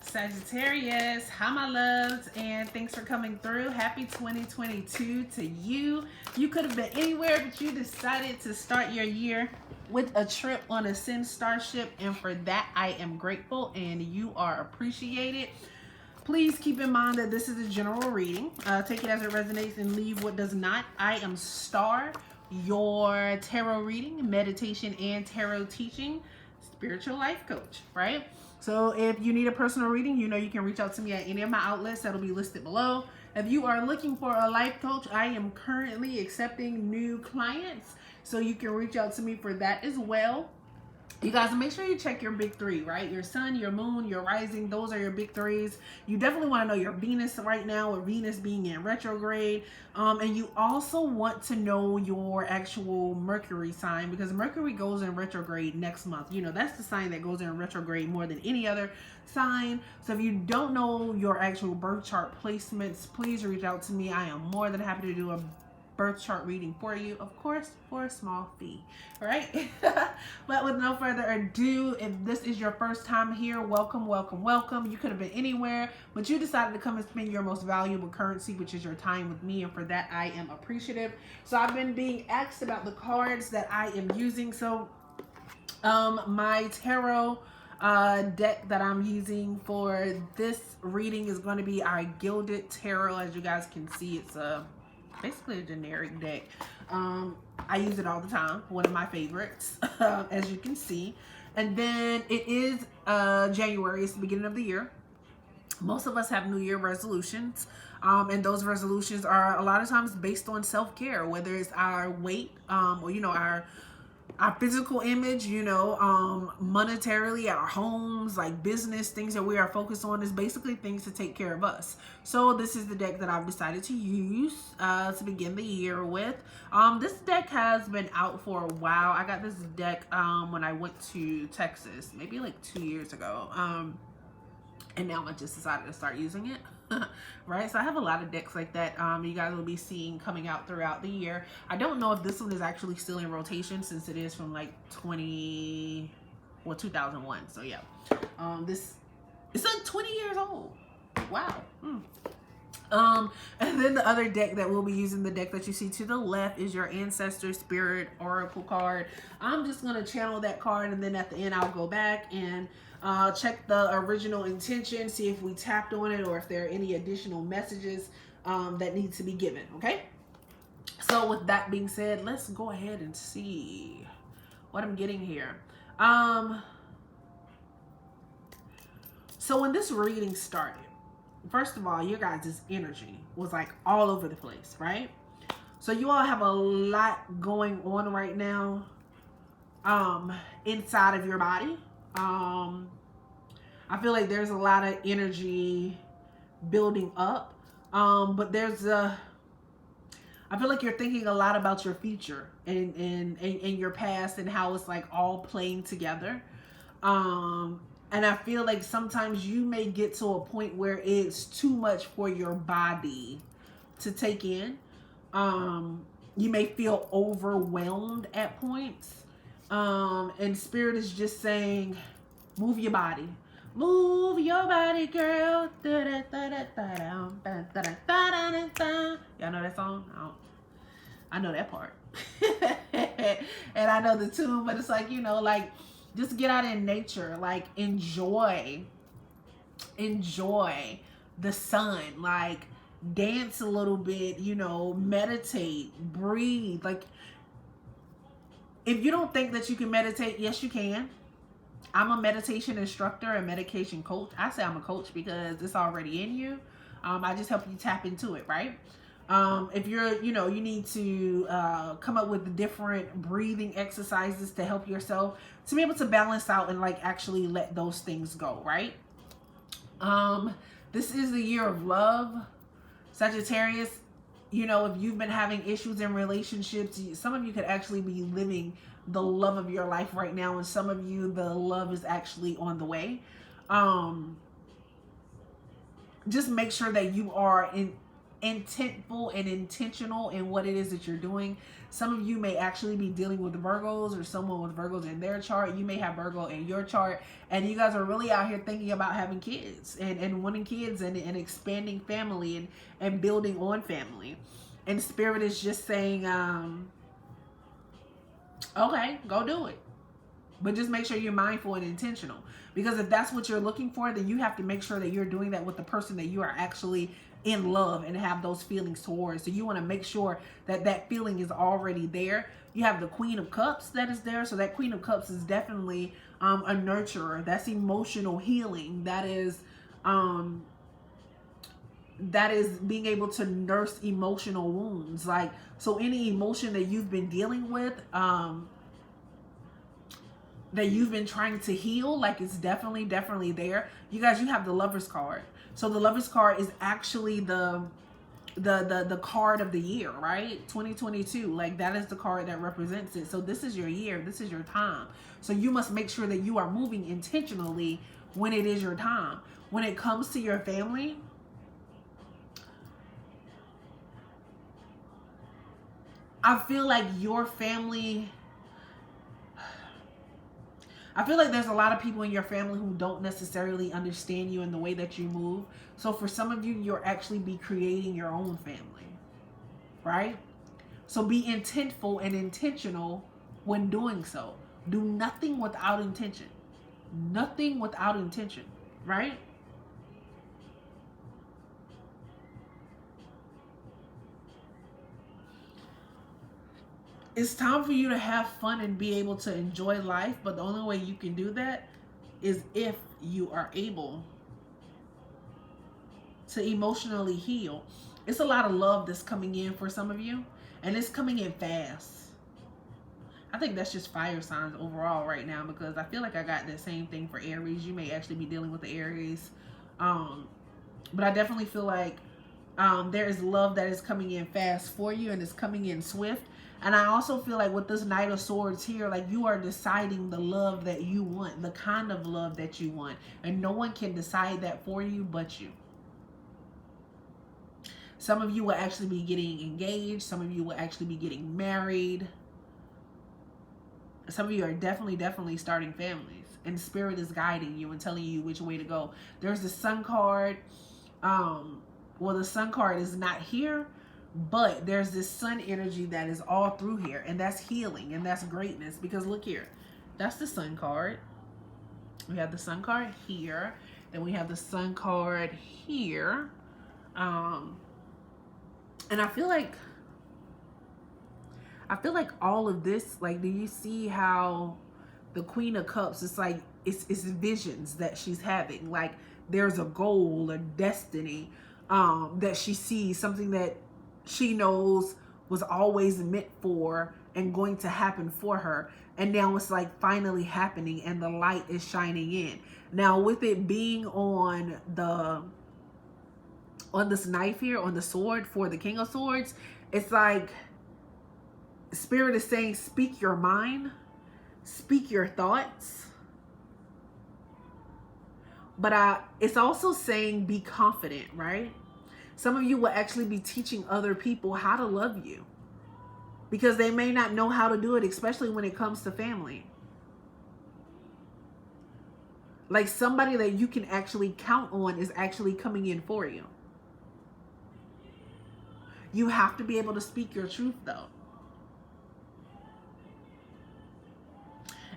Sagittarius, hi my loves, and thanks for coming through. Happy 2022 to you. You could have been anywhere, but you decided to start your year with a trip on a ascendstar ship, and for that I am grateful and you are appreciated. Please keep in mind that this is a general reading. Take it as it resonates and leave what does not. I am Star, your tarot reading, meditation, and tarot teaching spiritual life coach, right? So if you need a personal reading, you know you can reach out to me at any of my outlets that'll be listed below. If you are looking for a life coach, I am currently accepting new clients, so you can reach out to me for that as well. You guys, make sure you check your big three, right? Your sun, your moon, your rising, those are your big threes. You definitely want to know your Venus right now, with Venus being in retrograde. And you also want to know your actual Mercury sign, because Mercury goes in retrograde next month. You know, that's the sign that goes in retrograde more than any other sign. So if you don't know your actual birth chart placements, please reach out to me. I am more than happy to do a birth chart reading for you, of course, for a small fee, right? But with no further ado, if this is your first time here, welcome, welcome, welcome. You could have been anywhere, but you decided to come and spend your most valuable currency, which is your time with me, and for that I am appreciative. So I've been being asked about the cards that I am using. So my tarot deck that I'm using for this reading is going to be our Gilded Tarot. As you guys can see, it's basically a generic deck. I use it all the time, one of my favorites, as you can see. And then it is January, it's the beginning of the year. Most of us have New Year resolutions, and those resolutions are a lot of times based on self-care, whether it's our weight, or you know, our physical image, you know, monetarily, our homes, like business, things that we are focused on, is basically things to take care of us. So this is the deck that I've decided to use to begin the year with. This deck has been out for a while. I got this deck when I went to Texas, maybe like 2 years ago. And now I just decided to start using it. Right, so I have a lot of decks like that you guys will be seeing coming out throughout the year. I don't know if this one is actually still in rotation, since it is from like 2001. So yeah, this it's like 20 years old. Wow. And then the other deck that we'll be using, the deck that you see to the left, is your Ancestor Spirit Oracle card. I'm just going to channel that card, and then at the end I'll go back and check the original intention, see if we tapped on it or if there are any additional messages that need to be given, okay? So with that being said, let's go ahead and see what I'm getting here. So when this reading started, first of all, your guys' energy was like all over the place, right? So you all have a lot going on right now inside of your body. I feel like there's a lot of energy building up, but I feel like you're thinking a lot about your future and your past, and how it's like all playing together. And I feel like sometimes you may get to a point where it's too much for your body to take in. You may feel overwhelmed at points. And Spirit is just saying, move your body. Move your body, girl. Y'all know that song? I know that part. And I know the tune, but it's like, you know, like, just get out in nature, like enjoy the sun, like dance a little bit, you know, meditate, breathe. Like, if you don't think that you can meditate, yes you can. I'm a meditation instructor and medication coach. I say I'm a coach because it's already in you. I just help you tap into it, right? If you're, you know, you need to come up with different breathing exercises to help yourself to be able to balance out and like actually let those things go, right? This is the year of love, Sagittarius. You know, if you've been having issues in relationships, some of you could actually be living the love of your life right now, and some of you, the love is actually on the way. Just make sure that you are intentful and intentional in what it is that you're doing. Some of you may actually be dealing with Virgos or someone with Virgos in their chart. You may have Virgo in your chart, and you guys are really out here thinking about having kids and wanting kids and expanding family and building on family. And Spirit is just saying, okay, go do it. But just make sure you're mindful and intentional. Because if that's what you're looking for, then you have to make sure that you're doing that with the person that you are actually in love and have those feelings towards. So you want to make sure that that feeling is already there. You have the Queen of Cups that is there. So that Queen of Cups is definitely a nurturer. That's emotional healing. That is being able to nurse emotional wounds. Like, so any emotion that you've been dealing with, that you've been trying to heal, like, it's definitely there. You guys, you have the Lovers card. So the Lovers card is actually the card of the year, right? 2022. Like, that is the card that represents it. So this is your year. This is your time. So you must make sure that you are moving intentionally when it is your time. When it comes to your family, I feel like your family, I feel like there's a lot of people in your family who don't necessarily understand you in the way that you move. So for some of you, you'll actually be creating your own family, right? So be intentful and intentional when doing so. Do nothing without intention. Nothing without intention, right? It's time for you to have fun and be able to enjoy life, but the only way you can do that is if you are able to emotionally heal. It's a lot of love that's coming in for some of you, and it's coming in fast. I think that's just fire signs overall right now, because I feel like I got the same thing for Aries. You may actually be dealing with the Aries, but I definitely feel like there is love that is coming in fast for you, and it's coming in swift. And I also feel like with this Knight of Swords here, like, you are deciding the love that you want, the kind of love that you want. And no one can decide that for you but you. Some of you will actually be getting engaged. Some of you will actually be getting married. Some of you are definitely starting families. And Spirit is guiding you and telling you which way to go. There's the Sun card. Well, the Sun card is not here, but there's this sun energy that is all through here, and that's healing, and that's greatness. Because look here, that's the Sun card. We have the Sun card here, then we have the Sun card here, and I feel like all of this, like, do you see how the Queen of Cups, it's like it's visions that she's having. Like, there's a goal, a destiny that she sees, something that she knows was always meant for and going to happen for her. And now it's like finally happening, and the light is shining in. Now, with it being on this knife here, on the sword for the King of Swords, it's like Spirit is saying, speak your mind, speak your thoughts. But it's also saying be confident, right? Some of you will actually be teaching other people how to love you, because they may not know how to do it, especially when it comes to family. Like, somebody that you can actually count on is actually coming in for you. You have to be able to speak your truth, though.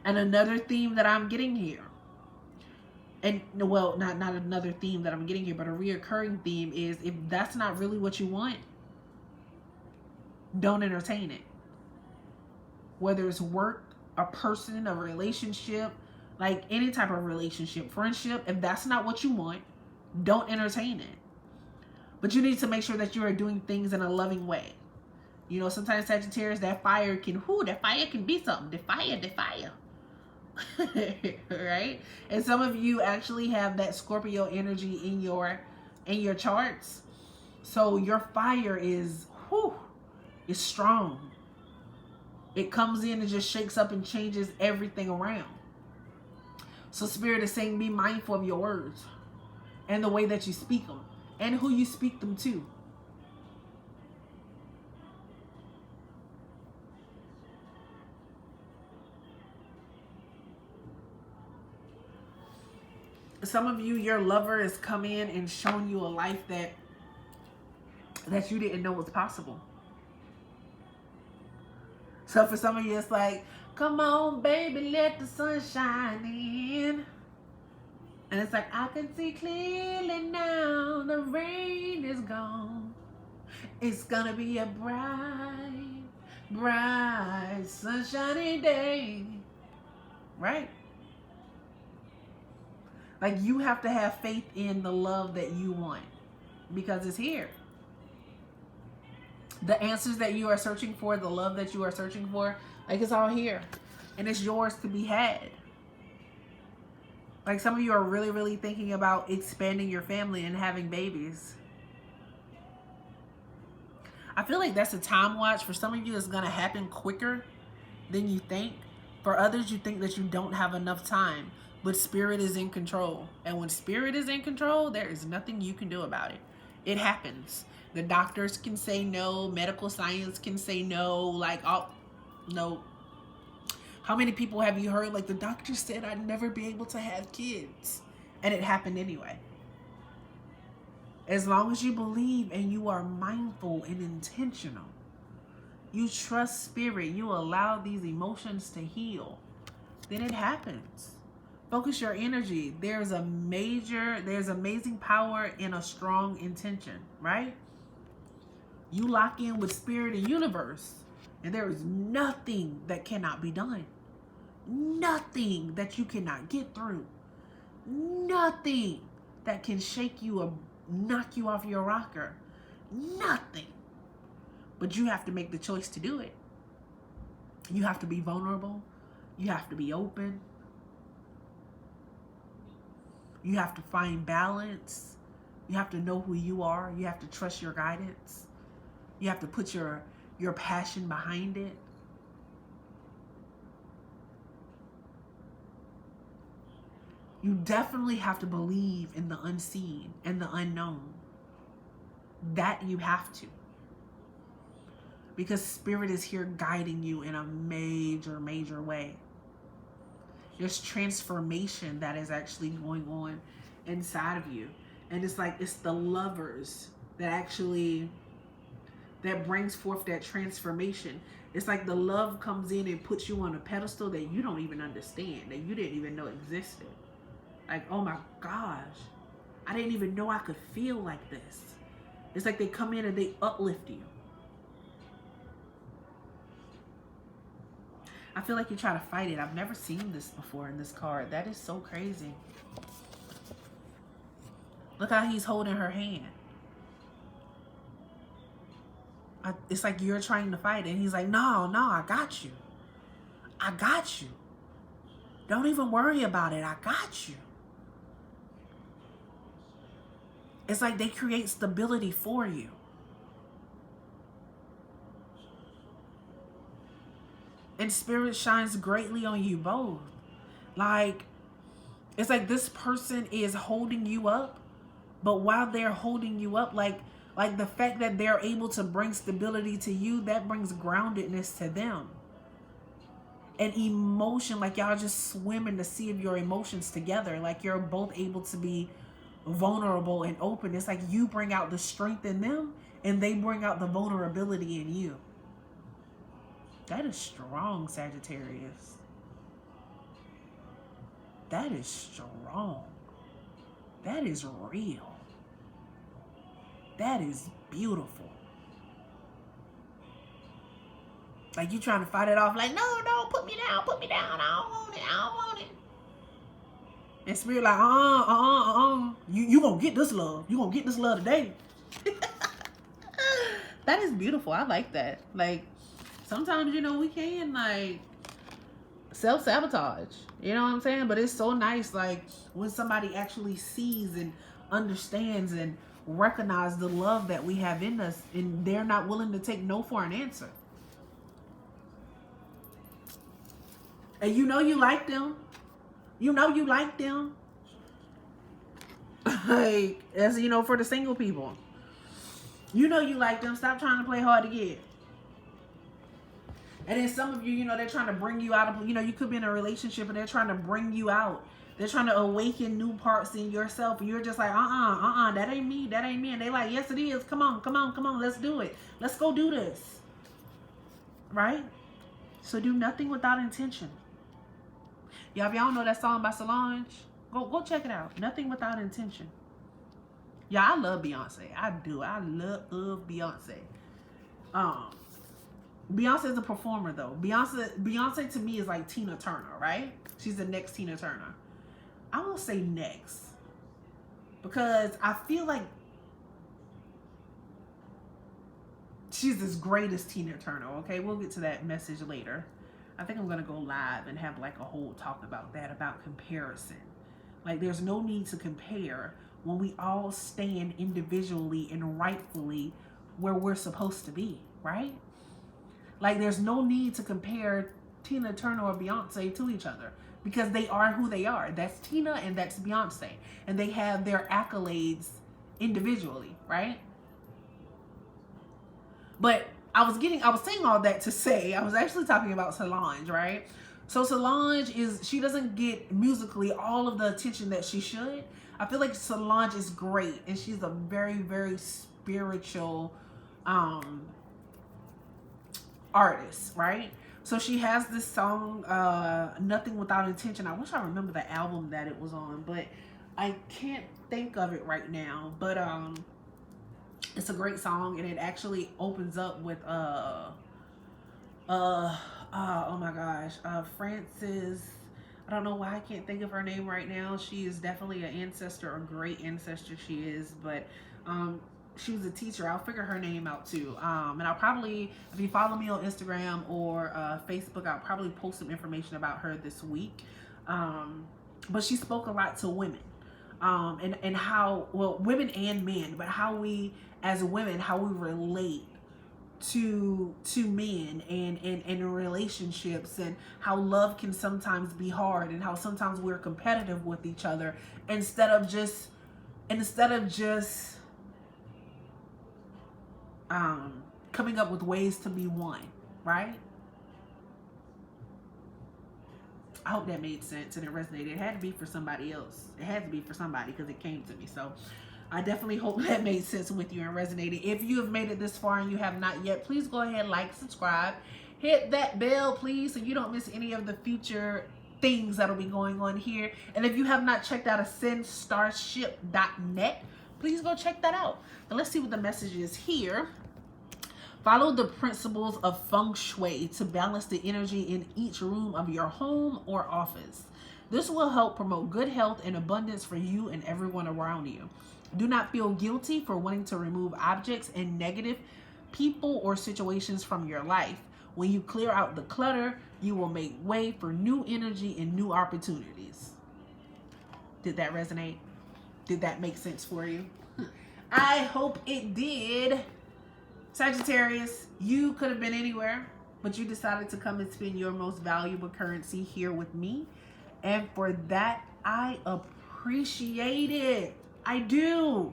And another theme that I'm getting here, and well, not another theme that I'm getting here, but a reoccurring theme is, if that's not really what you want, don't entertain it. Whether it's work, a person, a relationship, like any type of relationship, friendship, if that's not what you want, don't entertain it. But you need to make sure that you are doing things in a loving way. You know, sometimes Sagittarius, that fire can be something. The fire. Right? And some of you actually have that Scorpio energy in your charts. So your fire is strong. It comes in and just shakes up and changes everything around. So Spirit is saying, be mindful of your words and the way that you speak them and who you speak them to. some of you, your lover is coming in and showing you a life that you didn't know was possible. So for some of you, it's like, come on, baby, let the sun shine in. And it's like, I can see clearly now, the rain is gone. It's gonna be a bright, bright, sunshiny day. Right? Like, you have to have faith in the love that you want, because it's here. The answers that you are searching for, the love that you are searching for, like, it's all here. And it's yours to be had. Like, some of you are really, really thinking about expanding your family and having babies. I feel like that's a time watch. For some of you, it's going to happen quicker than you think. For others, you think that you don't have enough time. But Spirit is in control. And when Spirit is in control, there is nothing you can do about it. It happens. The doctors can say no. Medical science can say no. Like, oh, no. How many people have you heard, like, the doctor said I'd never be able to have kids? And it happened anyway. As long as you believe and you are mindful and intentional, you trust Spirit, you allow these emotions to heal, then it happens. Focus your energy. There's amazing power in a strong intention, right? You lock in with Spirit and universe, and there is nothing that cannot be done. Nothing that you cannot get through. Nothing that can shake you or knock you off your rocker. Nothing. But you have to make the choice to do it. You have to be vulnerable. You have to be open. You have to find balance. You have to know who you are. You have to trust your guidance. You have to put your passion behind it. You definitely have to believe in the unseen and the unknown. That you have to. Because Spirit is here guiding you in a major, major way. There's transformation that is actually going on inside of you. And it's like, it's the lovers that brings forth that transformation. It's like the love comes in and puts you on a pedestal that you don't even understand, that you didn't even know existed. Like, oh my gosh, I didn't even know I could feel like this. It's like they come in and they uplift you. I feel like you try to fight it. I've never seen this before in this card. That is so crazy. Look how he's holding her hand. It's like you're trying to fight it. And he's like, no, I got you. I got you. Don't even worry about it. I got you. It's like they create stability for you. And Spirit shines greatly on you both. Like, it's like this person is holding you up. But while they're holding you up, like the fact that they're able to bring stability to you, that brings groundedness to them. And emotion, like y'all just swim in the sea of your emotions together. Like you're both able to be vulnerable and open. It's like you bring out the strength in them and they bring out the vulnerability in you. That is strong, Sagittarius. That is strong. That is real. That is beautiful. Like you trying to fight it off like, no, put me down, I don't want it. And Spirit like, you gonna get this love. You gonna get this love today. That is beautiful. I like that. Like, sometimes, we can, like, self-sabotage. You know what I'm saying? But it's so nice, like, when somebody actually sees and understands and recognizes the love that we have in us, and they're not willing to take no for an answer. And you like them. You like them. Like, as for the single people. You like them. Stop trying to play hard to get. And then some of you, they're trying to bring you out of, you could be in a relationship and they're trying to bring you out They're trying to awaken new parts in yourself. And you're just like, that ain't me. That ain't me. And they like, yes, it is. Come on, come on, come on. Let's do it. Let's go do this. Right? So do nothing without intention. Y'all, if y'all know that song by Solange, go check it out. Nothing without intention. Yeah, I love Beyonce. I do. I love Beyonce. Beyonce is a performer though. Beyonce to me is like Tina Turner, right? She's the next Tina Turner. I won't say next because I feel like she's as great as Tina Turner. Okay, we'll get to that message later. I think I'm gonna go live and have like a whole talk about that, about comparison. Like, there's no need to compare when we all stand individually and rightfully where we're supposed to be, right? Like, there's no need to compare Tina Turner or Beyonce to each other because they are who they are. That's Tina and that's Beyonce. And they have their accolades individually, right? But I was saying all that to say, I was actually talking about Solange, right? So Solange she doesn't get musically all of the attention that she should. I feel like Solange is great and she's a very, very spiritual artist, right? So she has this song, Nothing Without Intention. I wish I remember the album that it was on, but I can't think of it right now. But it's a great song and it actually opens up with oh my gosh, Frances, I don't know why I can't think of her name right now. She is definitely an ancestor, a great ancestor she is, but she was a teacher. I'll figure her name out too. And I'll probably, if you follow me on Instagram or Facebook, I'll probably post some information about her this week. But she spoke a lot to women. And how, well, women and men, but how we as women, how we relate to men and relationships, and how love can sometimes be hard, and how sometimes we're competitive with each other instead of just coming up with ways to be one, right? I hope that made sense and it resonated. It had to be for somebody else. It had to be for somebody because it came to me. So I definitely hope that made sense with you and resonated. If you have made it this far and you have not yet, please go ahead, like, subscribe, hit that bell, please, so you don't miss any of the future things that'll be going on here. And if you have not checked out ascendstarship.net, please go check that out. Now let's see what the message is here. Follow the principles of feng shui to balance the energy in each room of your home or office. This will help promote good health and abundance for you and everyone around you. Do not feel guilty for wanting to remove objects and negative people or situations from your life. When you clear out the clutter, you will make way for new energy and new opportunities. Did that resonate? Did that make sense for you? I hope it did. Sagittarius, you could have been anywhere, but you decided to come and spend your most valuable currency here with me. And for that, I appreciate it. I do.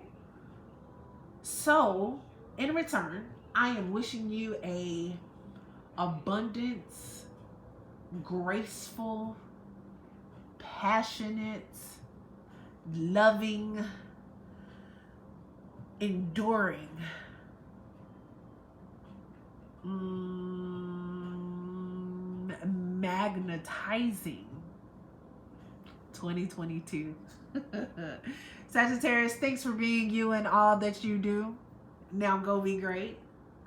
So, in return, I am wishing you a abundance, graceful, passionate, loving, enduring, magnetizing 2022. Sagittarius, thanks for being you and all that you do. Now go be great.